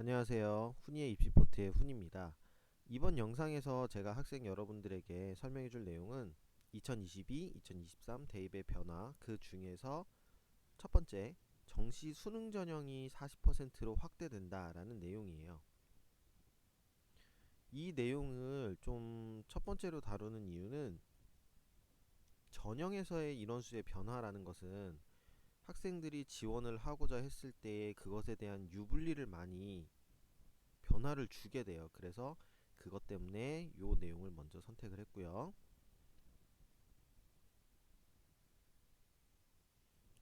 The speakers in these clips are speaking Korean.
안녕하세요. 훈이의 입시포트의 훈입니다. 이번 영상에서 제가 학생 여러분들에게 설명해 줄 내용은 2022, 2023 대입의 변화, 그 중에서 첫 번째, 정시 수능 전형이 40%로 확대된다라는 내용이에요. 이 내용을 좀 첫 번째로 다루는 이유는 전형에서의 인원수의 변화라는 것은 학생들이 지원을 하고자 했을 때 그것에 대한 유불리를 많이 변화를 주게 돼요. 그래서 그것 때문에 이 내용을 먼저 선택을 했고요.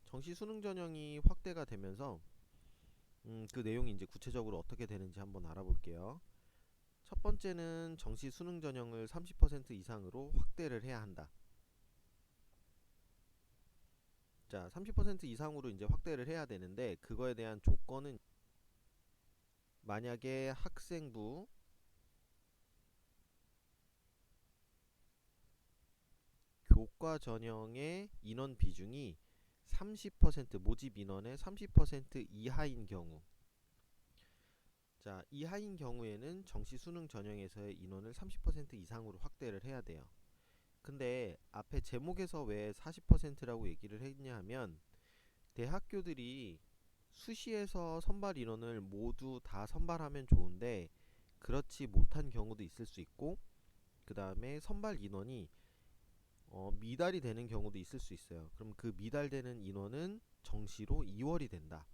정시 수능 전형이 확대가 되면서 그 내용이 이제 구체적으로 어떻게 되는지 한번 알아볼게요. 첫 번째는 정시 수능 전형을 30% 이상으로 확대를 해야 한다. 자, 30% 이상으로 이제 확대를 해야 되는데 그거에 대한 조건은 만약에 학생부 교과 전형의 인원 비중이 30% 모집 인원의 30% 이하인 경우, 자, 이하인 경우에는 정시 수능 전형에서의 인원을 30% 이상으로 확대를 해야 돼요. 근데 앞에 제목에서 왜 40%라고 얘기를 했냐 하면 대학교들이 수시에서 선발 인원을 모두 다 선발하면 좋은데 그렇지 못한 경우도 있을 수 있고, 그 다음에 선발 인원이 미달이 되는 경우도 있을 수 있어요. 그럼 그 미달되는 인원은 정시로 2월이 된다.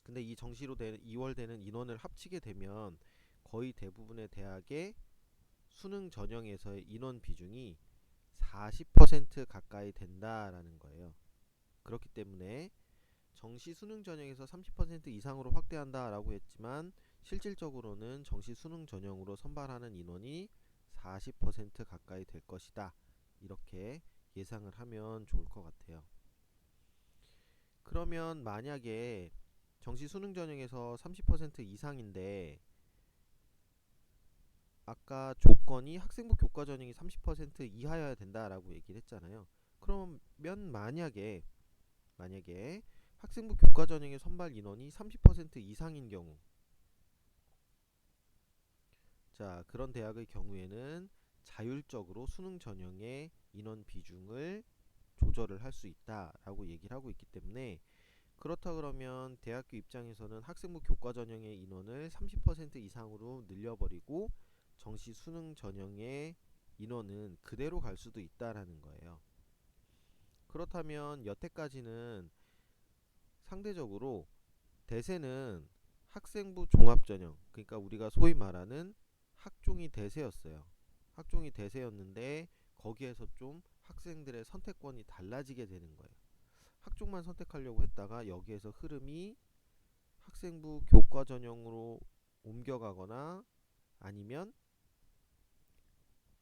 근데 이 정시로 2월 되는 인원을 합치게 되면 거의 대부분의 대학의 수능 전형에서의 인원 비중이 40% 가까이 된다라는 거예요. 그렇기 때문에 정시 수능 전형에서 30% 이상으로 확대한다라고 했지만 실질적으로는 정시 수능 전형으로 선발하는 인원이 40% 가까이 될 것이다. 이렇게 예상을 하면 좋을 것 같아요. 그러면 만약에 정시 수능 전형에서 30% 이상인데 아까 조건이 학생부 교과 전형이 30% 이하여야 된다라고 얘기를 했잖아요. 그러면 만약에 학생부 교과 전형의 선발 인원이 30% 이상인 경우, 자, 그런 대학의 경우에는 자율적으로 수능 전형의 인원 비중을 조절을 할 수 있다라고 얘기를 하고 있기 때문에, 그렇다 그러면 대학교 입장에서는 학생부 교과 전형의 인원을 30% 이상으로 늘려버리고 정시 수능 전형의 인원은 그대로 갈 수도 있다라는 거예요. 그렇다면 여태까지는 상대적으로 대세는 학생부 종합전형, 그러니까 우리가 소위 말하는 학종이 대세였어요. 학종이 대세였는데 거기에서 좀 학생들의 선택권이 달라지게 되는 거예요. 학종만 선택하려고 했다가 여기에서 흐름이 학생부 교과 전형으로 옮겨가거나 아니면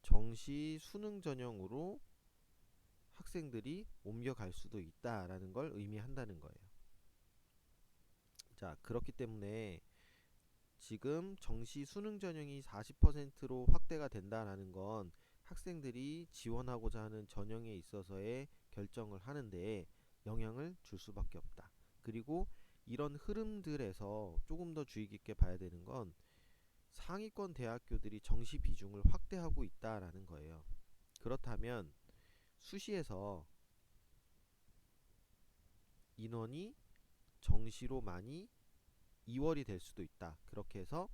정시 수능 전형으로 학생들이 옮겨갈 수도 있다라는 걸 의미한다는 거예요. 자, 그렇기 때문에 지금 정시 수능 전형이 40%로 확대가 된다라는 건 학생들이 지원하고자 하는 전형에 있어서의 결정을 하는데 영향을 줄 수밖에 없다. 그리고 이런 흐름들에서 조금 더 주의 깊게 봐야 되는 건 상위권 대학교들이 정시 비중을 확대하고 있다라는 거예요. 그렇다면 수시에서 인원이 정시로 많이 2월이 될 수도 있다. 그렇게 해서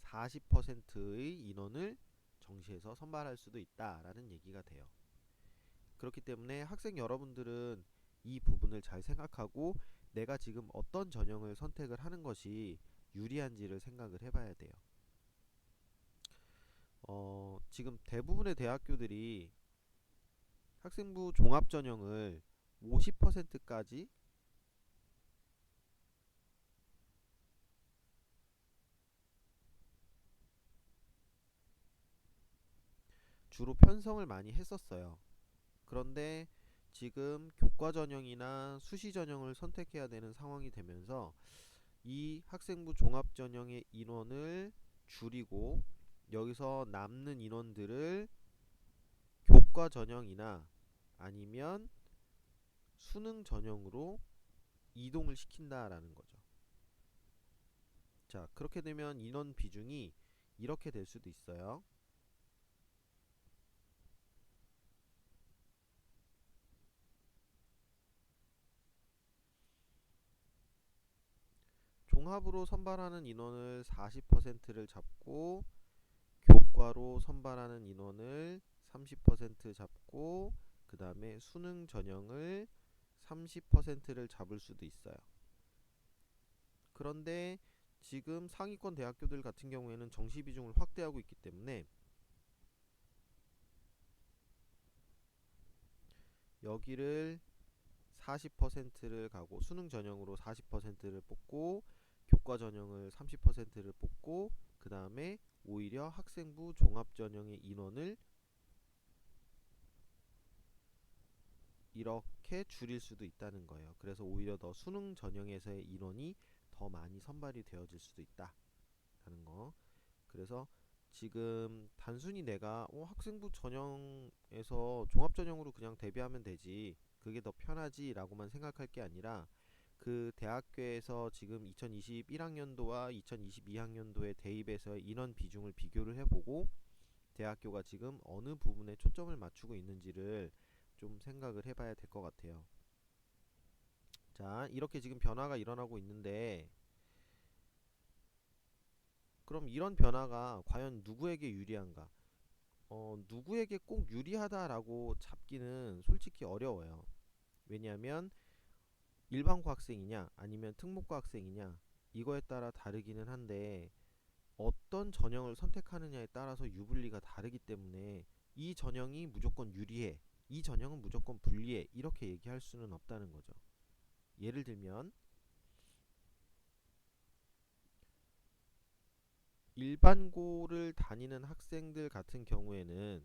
40%의 인원을 정시에서 선발할 수도 있다라는 얘기가 돼요. 그렇기 때문에 학생 여러분들은 이 부분을 잘 생각하고 내가 지금 어떤 전형을 선택을 하는 것이 유리한지를 생각을 해봐야 돼요. 지금 대부분의 대학교들이 학생부 종합 전형을 50%까지 주로 편성을 많이 했었어요. 그런데 지금 교과 전형이나 수시 전형을 선택해야 되는 상황이 되면서 이 학생부 종합 전형의 인원을 줄이고 여기서 남는 인원들을 교과 전형이나 아니면 수능 전형으로 이동을 시킨다라는 거죠. 자, 그렇게 되면 인원 비중이 이렇게 될 수도 있어요. 종합으로 선발하는 인원을 40%를 잡고, 교과로 선발하는 인원을 30% 잡고, 그 다음에 수능 전형을 30%를 잡을 수도 있어요. 그런데 지금 상위권 대학교들 같은 경우에는 정시 비중을 확대하고 있기 때문에 여기를 40%를 가고, 수능 전형으로 40%를 뽑고, 교과 전형을 30%를 뽑고, 그 다음에 오히려 학생부 종합 전형의 인원을 이렇게 줄일 수도 있다는 거예요. 그래서 오히려 더 수능 전형에서의 인원이 더 많이 선발이 되어질 수도 있다라는 거. 그래서 지금 단순히 내가 학생부 전형에서 종합 전형으로 그냥 대비하면 되지, 그게 더 편하지 라고만 생각할 게 아니라, 그 대학교에서 지금 2021학년도와 2022학년도의 대입에서의 인원 비중을 비교를 해보고 대학교가 지금 어느 부분에 초점을 맞추고 있는지를 좀 생각을 해봐야 될 것 같아요. 자, 이렇게 지금 변화가 일어나고 있는데, 그럼 이런 변화가 과연 누구에게 유리한가? 누구에게 꼭 유리하다라고 잡기는 솔직히 어려워요. 왜냐하면 일반고 학생이냐 아니면 특목고 학생이냐, 이거에 따라 다르기는 한데, 어떤 전형을 선택하느냐에 따라서 유불리가 다르기 때문에 이 전형이 무조건 유리해, 이 전형은 무조건 불리해, 이렇게 얘기할 수는 없다는 거죠. 예를 들면 일반고를 다니는 학생들 같은 경우에는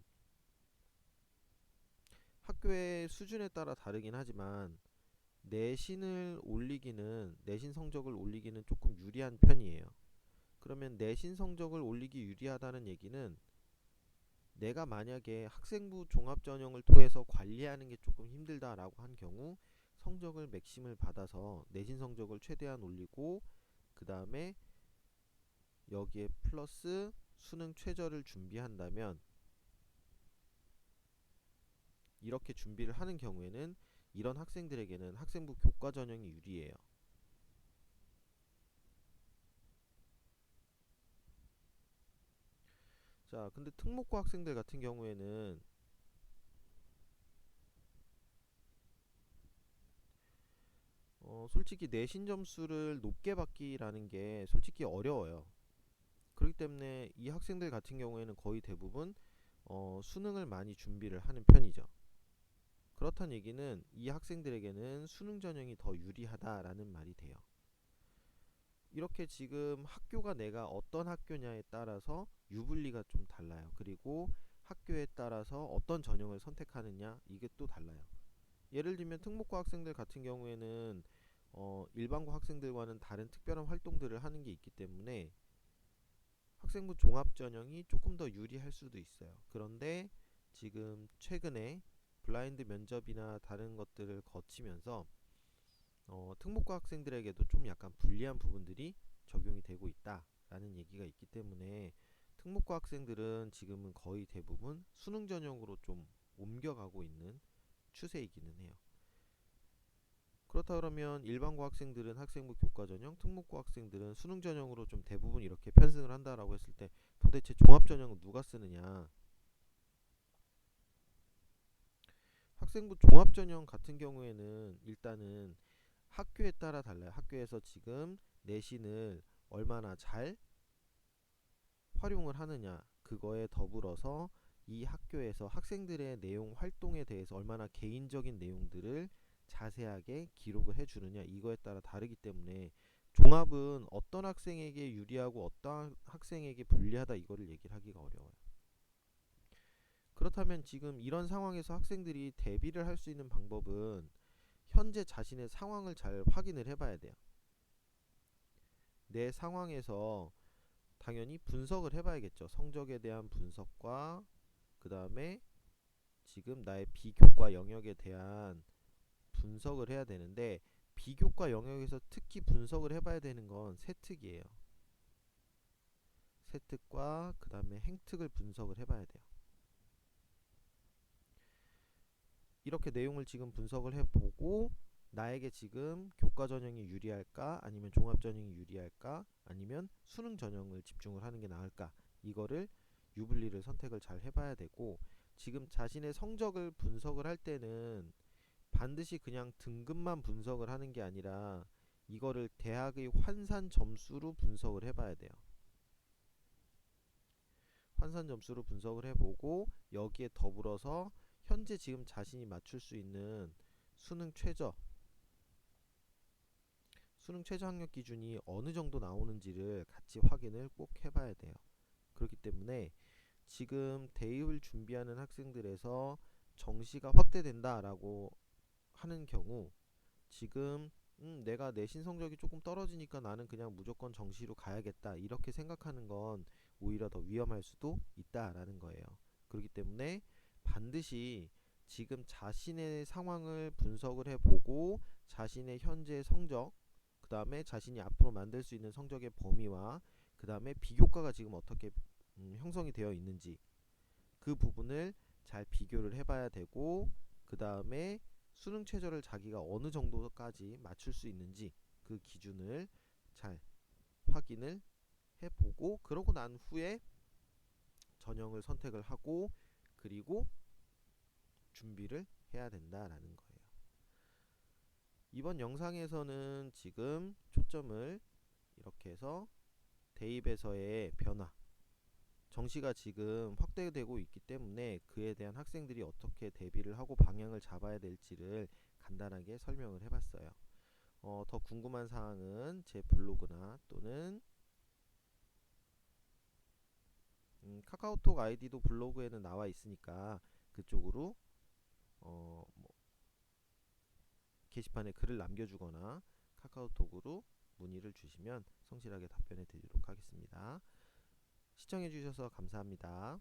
학교의 수준에 따라 다르긴 하지만 내신 성적을 올리기는 조금 유리한 편이에요. 그러면 내신 성적을 올리기 유리하다는 얘기는, 내가 만약에 학생부 종합전형을 통해서 관리하는 게 조금 힘들다라고 한 경우 성적을 맥심을 받아서 내신 성적을 최대한 올리고, 그 다음에 여기에 플러스 수능 최저를 준비한다면, 이렇게 준비를 하는 경우에는 이런 학생들에게는 학생부 교과 전형이 유리해요. 자, 근데 특목고 학생들 같은 경우에는 솔직히 내신 점수를 높게 받기라는 게 솔직히 어려워요. 그렇기 때문에 이 학생들 같은 경우에는 거의 대부분 수능을 많이 준비를 하는 편이죠. 그렇다는 얘기는 이 학생들에게는 수능 전형이 더 유리하다라는 말이 돼요. 이렇게 지금 학교가 내가 어떤 학교냐에 따라서 유불리가 좀 달라요. 그리고 학교에 따라서 어떤 전형을 선택하느냐, 이게 또 달라요. 예를 들면 특목고 학생들 같은 경우에는 일반고 학생들과는 다른 특별한 활동들을 하는 게 있기 때문에 학생부 종합 전형이 조금 더 유리할 수도 있어요. 그런데 지금 최근에 블라인드 면접이나 다른 것들을 거치면서 특목고 학생들에게도 좀 약간 불리한 부분들이 적용이 되고 있다라는 얘기가 있기 때문에 특목고 학생들은 지금은 거의 대부분 수능 전형으로 좀 옮겨가고 있는 추세이기는 해요. 그렇다 그러면 일반고 학생들은 학생부 교과 전형, 특목고 학생들은 수능 전형으로 좀 대부분 이렇게 편승을 한다라고 했을 때, 도대체 종합 전형은 누가 쓰느냐? 학생부 종합 전형 같은 경우에는 일단은 학교에 따라 달라요. 학교에서 지금 내신을 얼마나 잘 활용을 하느냐, 그거에 더불어서 이 학교에서 학생들의 내용 활동에 대해서 얼마나 개인적인 내용들을 자세하게 기록을 해주느냐, 이거에 따라 다르기 때문에 종합은 어떤 학생에게 유리하고 어떤 학생에게 불리하다, 이거를 얘기를 하기가 어려워요. 그렇다면 지금 이런 상황에서 학생들이 대비를 할 수 있는 방법은 현재 자신의 상황을 잘 확인을 해봐야 돼요. 내 상황에서 당연히 분석을 해봐야겠죠. 성적에 대한 분석과 그 다음에 지금 나의 비교과 영역에 대한 분석을 해야 되는데, 비교과 영역에서 특히 분석을 해봐야 되는 건 세특이에요. 세특과 그 다음에 행특을 분석을 해봐야 돼요. 이렇게 내용을 지금 분석을 해보고 나에게 지금 교과 전형이 유리할까 아니면 종합 전형이 유리할까 아니면 수능 전형을 집중을 하는 게 나을까, 이거를 유불리를 선택을 잘 해봐야 되고, 지금 자신의 성적을 분석을 할 때는 반드시 그냥 등급만 분석을 하는 게 아니라 이거를 대학의 환산 점수로 분석을 해봐야 돼요. 환산 점수로 분석을 해보고 여기에 더불어서 현재 지금 자신이 맞출 수 있는 수능 최저 학력 기준이 어느 정도 나오는지를 같이 확인을 꼭 해봐야 돼요. 그렇기 때문에 지금 대입을 준비하는 학생들에서 정시가 확대된다라고 하는 경우, 지금 내가 내신 성적이 조금 떨어지니까 나는 그냥 무조건 정시로 가야겠다 이렇게 생각하는 건 오히려 더 위험할 수도 있다라는 거예요. 그렇기 때문에 반드시 지금 자신의 상황을 분석을 해보고 자신의 현재 성적, 그 다음에 자신이 앞으로 만들 수 있는 성적의 범위와 그 다음에 비교과가 지금 어떻게 형성이 되어 있는지 그 부분을 잘 비교를 해봐야 되고, 그 다음에 수능 최저를 자기가 어느 정도까지 맞출 수 있는지 그 기준을 잘 확인을 해보고, 그러고 난 후에 전형을 선택을 하고 그리고 준비를 해야 된다라는 거예요. 이번 영상에서는 지금 초점을 이렇게 해서 대입에서의 변화, 정시가 지금 확대되고 있기 때문에 그에 대한 학생들이 어떻게 대비를 하고 방향을 잡아야 될지를 간단하게 설명을 해봤어요. 더 궁금한 사항은 제 블로그나 또는 카카오톡 아이디도 블로그에는 나와 있으니까 그쪽으로 뭐 게시판에 글을 남겨주거나 카카오톡으로 문의를 주시면 성실하게 답변해 드리도록 하겠습니다. 시청해 주셔서 감사합니다.